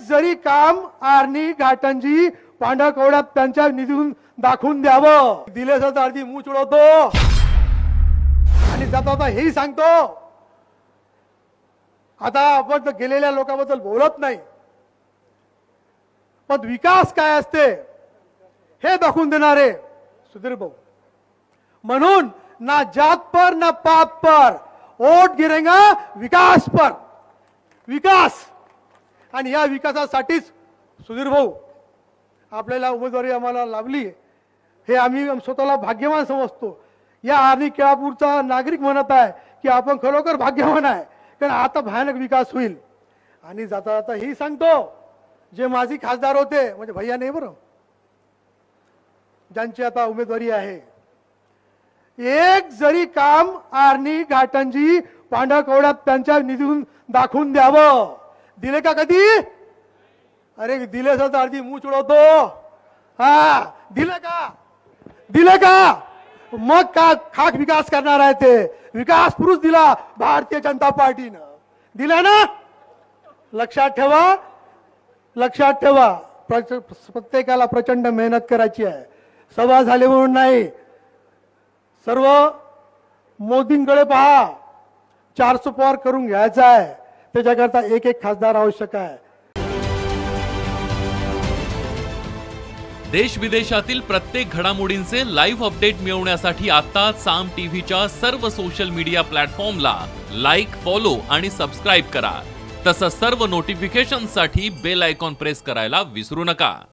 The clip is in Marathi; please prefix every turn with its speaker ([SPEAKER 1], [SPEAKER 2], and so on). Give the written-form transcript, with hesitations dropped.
[SPEAKER 1] जरी काम आर्नी घाटंजी पांढरकवड्यात त्यांच्या निधीतून दाखवून द्यावं. दिलेस तर अर्धी मूच उडवतो आणि जाता हेही सांगतो. आता आपण गेलेल्या लोकांबद्दल बोलत नाही, पण विकास काय असते हे दाखवून देणारे सुधीर भाऊ. म्हणून ना जात पर ना पात पर वोट गिरेगा विकास पर. विकास आणि या विकासासाठीच सुधीर भाऊ आपल्याला उमेदवारी आम्हाला लाभली. हे आम्ही स्वतःला भाग्यवान समजतो. या आर्नी केळापूरचा नागरिक म्हणत आहे की आपण खरोखर भाग्यवान आहे, कारण आता भयानक विकास होईल. आणि जाता जाता ही सांगतो, जे माजी खासदार होते म्हणजे भैया नाही बरं, ज्यांची आता उमेदवारी आहे, एक जरी काम आर्नी घाटंजी पांढरकवड्यात त्यांच्या निधीतून दाखवून द्यावं. दिले का कधी? अरे दिले तर अर्धी मूच उडवतो. हा दिलं का? दिलं का? मग का खाक विकास करणार आहे ते विकास पुरुष दिला भारतीय जनता पार्टीनं. दिला ना? लक्षात ठेवा, लक्षात ठेवा. प्रत्येकाला प्रचंड मेहनत करायची आहे. सभा झाले म्हणून नाही. सर्व मोदींकडे पहा, 400 पार करून घ्यायचा आहे. त्याच्याकरता एक एक खासदार आवश्यक आहे.
[SPEAKER 2] देश विदेशातील प्रत्येक घडामोडींचे लाईव्ह अपडेट मिळवण्यासाठी आता साम टीव्हीच्या सर्व सोशल मीडिया प्लॅटफॉर्मला लाईक, फॉलो आणि सबस्क्राईब करा. तसंच सर्व नोटिफिकेशनसाठी बेल आयकॉन प्रेस करायला विसरू नका.